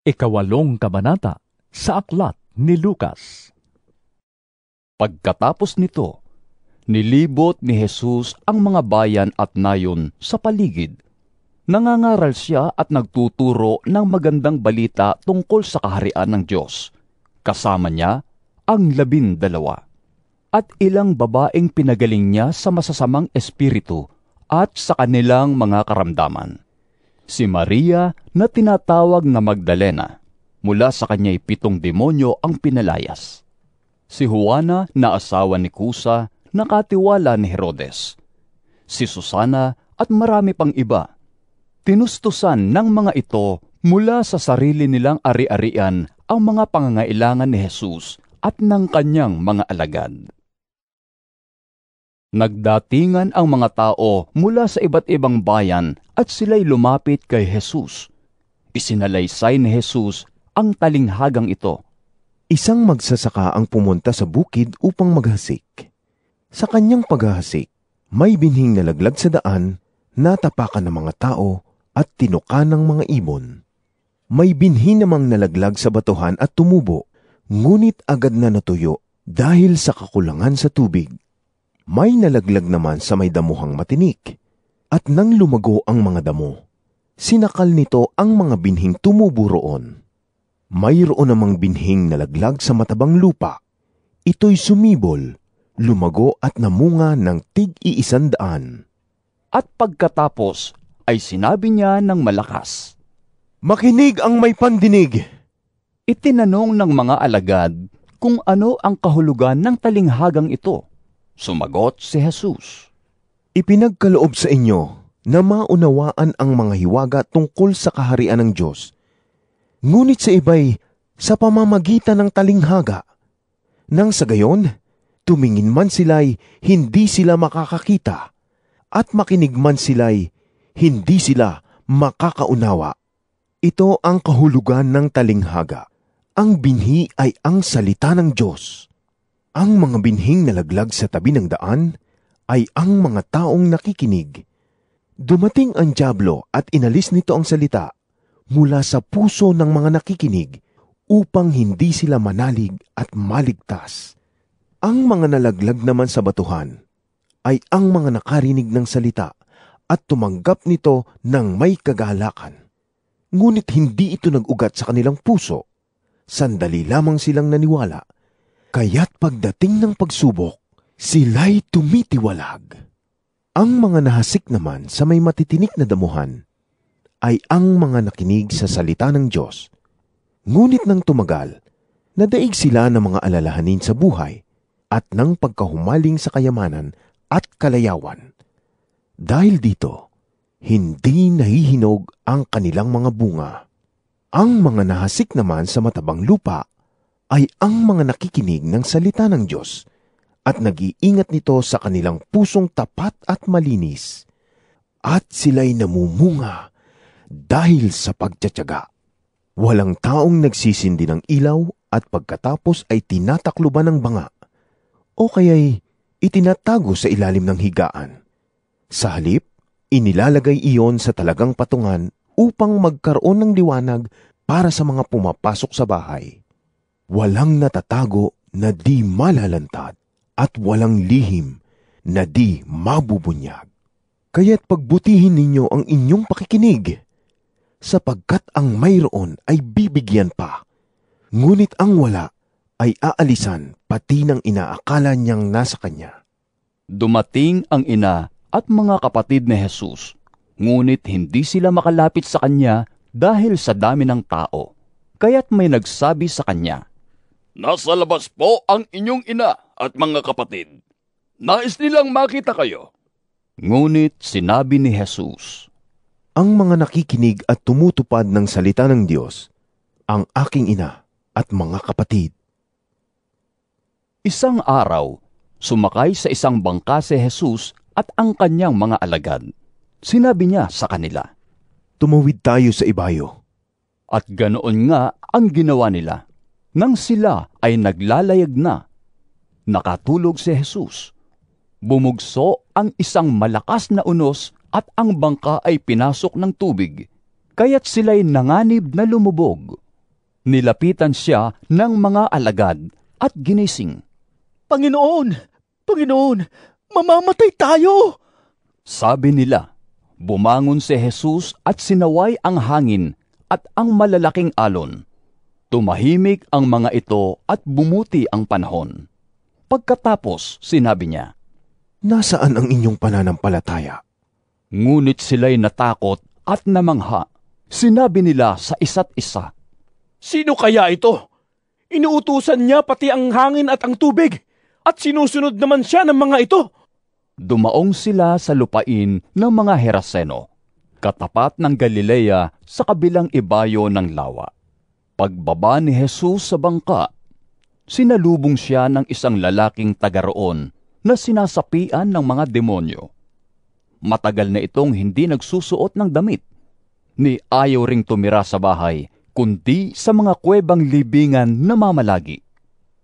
Ikawalong kabanata sa aklat ni Lucas. Pagkatapos nito, nilibot ni Jesus ang mga bayan at nayon sa paligid. Nangangaral siya at nagtuturo ng magandang balita tungkol sa kaharian ng Diyos. Kasama niya ang 12 at ilang babaeng pinagaling niya sa masasamang espiritu at sa kanilang mga karamdaman. Si Maria na tinatawag na Magdalena, mula sa kanya'y 7 demonyo ang pinalayas. Si Juana na asawa ni Kusa, nakatiwala ni Herodes. Si Susana at marami pang iba. Tinustusan ng mga ito mula sa sarili nilang ari-arian ang mga pangangailangan ni Jesus at ng kanyang mga alagad. Nagdatingan ang mga tao mula sa iba't ibang bayan at sila'y lumapit kay Jesus. Isinalaysay ni Jesus ang talinghagang ito. Isang magsasaka ang pumunta sa bukid upang maghasik. Sa kanyang paghahasik, may binhing nalaglag sa daan, natapakan ng mga tao at tinuka ng mga ibon. May binhi namang nalaglag sa batuhan at tumubo, ngunit agad na natuyo dahil sa kakulangan sa tubig. May nalaglag naman sa may damuhang matinik, at nang lumago ang mga damo, sinakal nito ang mga binhing tumubo roon. Mayroon namang binhing nalaglag sa matabang lupa. Ito'y sumibol, lumago at namunga ng tig-100. At pagkatapos ay sinabi niya ng malakas, "Makinig ang may pandinig!" Itinanong ng mga alagad kung ano ang kahulugan ng talinghagang ito. Sumagot si Jesus, "Ipinagkaloob sa inyo na maunawaan ang mga hiwaga tungkol sa kaharian ng Diyos. Ngunit sa iba'y sa pamamagitan ng talinghaga. Nang sa gayon, tumingin man sila'y hindi sila makakakita, at makinig man sila'y hindi sila makakaunawa." Ito ang kahulugan ng talinghaga. Ang binhi ay ang salita ng Diyos. Ang mga binhing nalaglag sa tabi ng daan ay ang mga taong nakikinig. Dumating ang dyablo at inalis nito ang salita mula sa puso ng mga nakikinig upang hindi sila manalig at maligtas. Ang mga nalaglag naman sa batuhan ay ang mga nakarinig ng salita at tumanggap nito ng may kagalakan. Ngunit hindi ito nag-ugat sa kanilang puso. Sandali lamang silang naniwala. Kaya't pagdating ng pagsubok, sila'y tumitiwalag. Ang mga nahasik naman sa may matitinik na damuhan ay ang mga nakinig sa salita ng Diyos. Ngunit nang tumagal, nadaig sila ng mga alalahanin sa buhay at ng pagkahumaling sa kayamanan at kalayawan. Dahil dito, hindi nahihinog ang kanilang mga bunga. Ang mga nahasik naman sa matabang lupa ay ang mga nakikinig ng salita ng Diyos at nag-iingat nito sa kanilang pusong tapat at malinis, at sila'y namumunga dahil sa pagtiyatiyaga. Walang taong nagsisindi ng ilaw at pagkatapos ay tinatakluban ng banga, o kaya'y itinatago sa ilalim ng higaan. Sa halip, inilalagay iyon sa talagang patungan upang magkaroon ng liwanag para sa mga pumapasok sa bahay. Walang natatago na di malalantad at walang lihim na di mabubunyag. Kaya't pagbutihin ninyo ang inyong pakikinig, sapagkat ang mayroon ay bibigyan pa, ngunit ang wala ay aalisan pati ng inaakala niyang nasa kanya. Dumating ang ina at mga kapatid ni Jesus, ngunit hindi sila makalapit sa kanya dahil sa dami ng tao. Kaya't may nagsabi sa kanya, "Nasa labas po ang inyong ina at mga kapatid. Nais nilang makita kayo." Ngunit sinabi ni Jesus, "Ang mga nakikinig at tumutupad ng salita ng Diyos, ang aking ina at mga kapatid." Isang araw, sumakay sa isang bangka si Jesus at ang kanyang mga alagad. Sinabi niya sa kanila, "Tumawid tayo sa ibayo." At ganoon nga ang ginawa nila. Nang sila ay naglalayag na, nakatulog si Jesus. Bumugso ang isang malakas na unos at ang bangka ay pinasok ng tubig, kaya't sila'y nanganib na lumubog. Nilapitan siya ng mga alagad at ginising. Panginoon! Panginoon! Mamamatay tayo! Sabi nila. Bumangon si Jesus at sinaway ang hangin at ang malalaking alon. Tumahimik ang mga ito at bumuti ang panahon. Pagkatapos, sinabi niya, Nasaan ang inyong pananampalataya? Ngunit sila'y natakot at namangha. Sinabi nila sa isa't isa, Sino kaya ito? Inuutusan niya pati ang hangin at ang tubig, at sinusunod naman siya ng mga ito. Dumaong sila sa lupain ng mga Heraseno, katapat ng Galilea sa kabilang ibayo ng lawa. Pagbaba ni Jesus sa bangka, sinalubong siya ng isang lalaking taga-roon na sinasapian ng mga demonyo. Matagal na itong hindi nagsusuot ng damit, ni ayaw ring tumira sa bahay, kundi sa mga kuwebang libingan na mamalagi.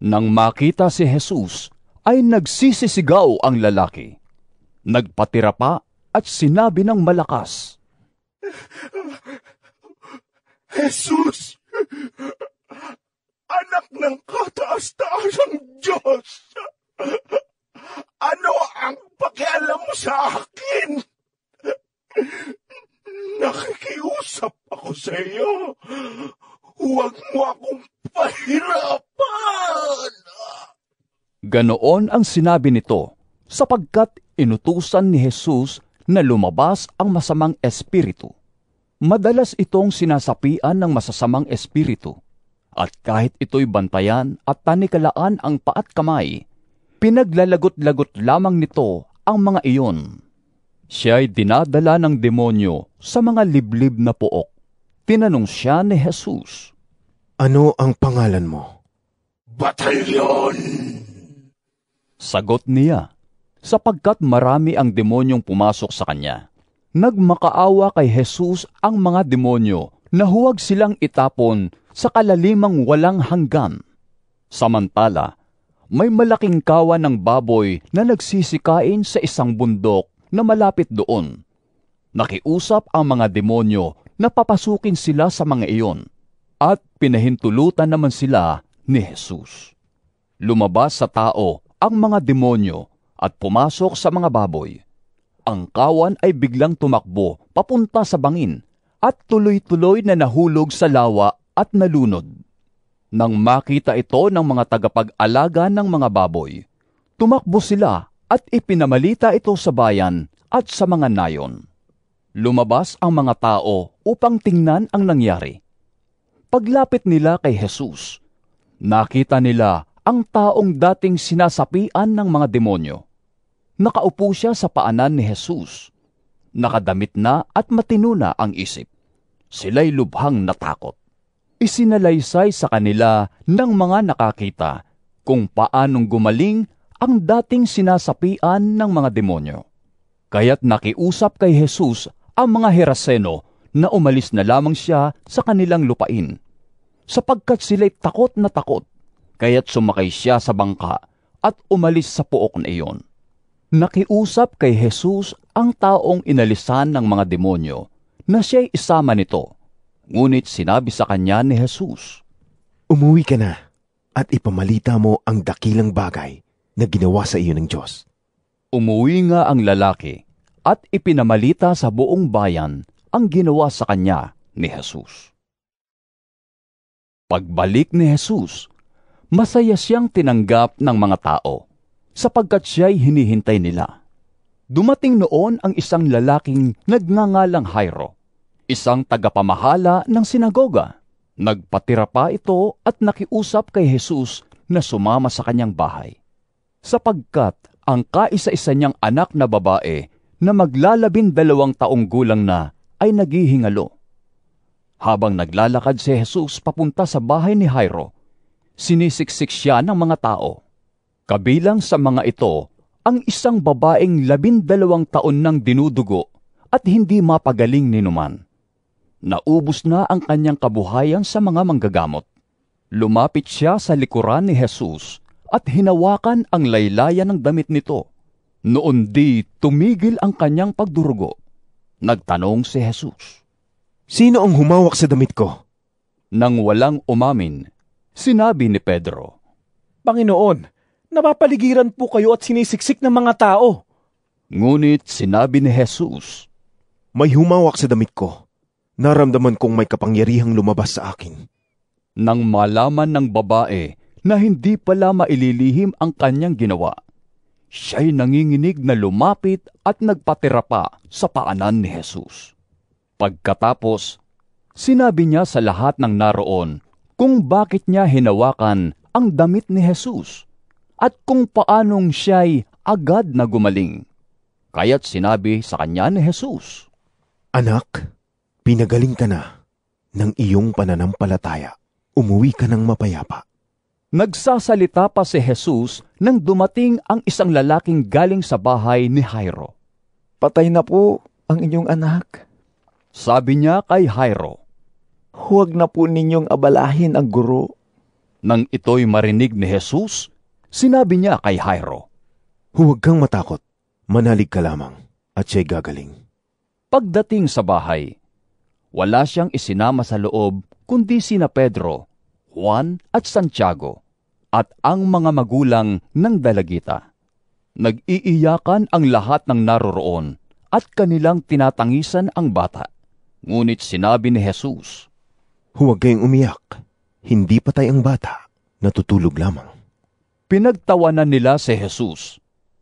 Nang makita si Jesus, ay nagsisisigaw ang lalaki. Nagpatira pa at sinabi ng malakas, Jesus, anak ng kataas-taasang Diyos, ano ang pakialam mo sa akin? Nakikiusap ako sa iyo. Huwag mo akong pahirapan. Ganoon ang sinabi nito, sapagkat inutusan ni Jesus na lumabas ang masamang espiritu. Madalas itong sinasapian ng masasamang espiritu, at kahit ito'y bantayan at tanikalaan ang paat kamay, pinaglalagot-lagot lamang nito ang mga iyon. Siya'y dinadala ng demonyo sa mga liblib na pook. Tinanong siya ni Jesus, Ano ang pangalan mo? Batalyon! Sagot niya, sapagkat marami ang demonyong pumasok sa kanya. Nagmakaawa kay Jesus ang mga demonyo na huwag silang itapon sa kalalimang walang hanggan. Samantala, may malaking kawan ng baboy na nagsisikain sa isang bundok na malapit doon. Nakiusap ang mga demonyo na papasukin sila sa mga iyon, at pinahintulutan naman sila ni Jesus. Lumabas sa tao ang mga demonyo at pumasok sa mga baboy. Ang kawan ay biglang tumakbo papunta sa bangin at tuloy-tuloy na nahulog sa lawa at nalunod. Nang makita ito ng mga tagapag-alaga ng mga baboy, tumakbo sila at ipinamalita ito sa bayan at sa mga nayon. Lumabas ang mga tao upang tingnan ang nangyari. Paglapit nila kay Jesus, nakita nila ang taong dating sinasapian ng mga demonyo. Nakaupo siya sa paanan ni Jesus. Nakadamit na at matino na ang isip. Sila'y lubhang natakot. Isinalaysay sa kanila ng mga nakakita kung paanong gumaling ang dating sinasapian ng mga demonyo. Kaya't nakiusap kay Jesus ang mga Heraseno na umalis na lamang siya sa kanilang lupain, sapagkat sila'y takot na takot. Kaya't sumakay siya sa bangka at umalis sa pook na iyon. Nakiusap kay Jesus ang taong inalisan ng mga demonyo na siya'y isama nito. Ngunit sinabi sa kanya ni Jesus, Umuwi ka na at ipamalita mo ang dakilang bagay na ginawa sa iyo ng Diyos. Umuwi nga ang lalaki at ipinamalita sa buong bayan ang ginawa sa kanya ni Jesus. Pagbalik ni Jesus, masaya siyang tinanggap ng mga tao, sapagkat siya'y hinihintay nila. Dumating noon ang isang lalaking nagngangalang Jairo, isang tagapamahala ng sinagoga. Nagpatira pa ito at nakiusap kay Jesus na sumama sa kanyang bahay, sapagkat ang kaisa-isa niyang anak na babae na maglalabindalawang taong gulang na ay naghihingalo. Habang naglalakad si Jesus papunta sa bahay ni Jairo, sinisiksik siya ng mga tao. Kabilang sa mga ito, ang isang babaeng 12 taon nang dinudugo at hindi mapagaling ninuman. Naubos na ang kanyang kabuhayan sa mga manggagamot. Lumapit siya sa likuran ni Jesus at hinawakan ang laylayan ng damit nito. Noon di tumigil ang kanyang pagdurugo. Nagtanong si Jesus, Sino ang humawak sa damit ko? Nang walang umamin, sinabi ni Pedro, Panginoon, napapaligiran po kayo at sinisiksik ng mga tao. Ngunit sinabi ni Jesus, May humawak sa damit ko. Naramdaman kong may kapangyarihang lumabas sa akin. nang malaman ng babae na hindi pala maililihim ang kanyang ginawa, siya'y nanginginig na lumapit at nagpatira pa sa paanan ni Jesus. Pagkatapos, sinabi niya sa lahat ng naroon kung bakit niya hinawakan ang damit ni Jesus at kung paanong siya'y agad na gumaling. Kaya't sinabi sa kanya ni Jesus, Anak, pinagaling ka na ng iyong pananampalataya. Umuwi ka ng mapayapa. Nagsasalita pa si Jesus nang dumating ang isang lalaking galing sa bahay ni Jairo. Patay na po ang inyong anak. Sabi niya kay Jairo. Huwag na po ninyong abalahin ang guro. Nang ito'y marinig ni Jesus, sinabi niya kay Jairo, Huwag kang matakot. Manalig ka lamang at siya'y gagaling. Pagdating sa bahay, wala siyang isinama sa loob kundi sina Pedro, Juan at Santiago at ang mga magulang ng dalagita. Nag-iiyakan ang lahat ng naroroon at kanilang tinatangisan ang bata. Ngunit sinabi ni Jesus, Huwag kayong umiyak. Hindi patay ang bata. Natutulog lamang. Pinagtawanan nila si Jesus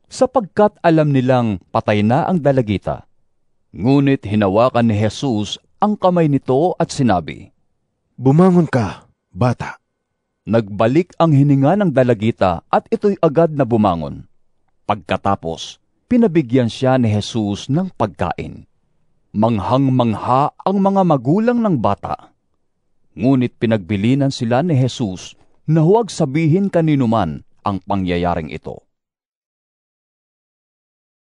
sapagkat alam nilang patay na ang dalagita. Ngunit hinawakan ni Jesus ang kamay nito at sinabi, Bumangon ka, bata. Nagbalik ang hininga ng dalagita at ito'y agad na bumangon. Pagkatapos, pinabigyan siya ni Jesus ng pagkain. Manghang-mangha ang mga magulang ng bata. Ngunit pinagbilinan sila ni Jesus na huwag sabihin kaninuman ang pangyayaring ito.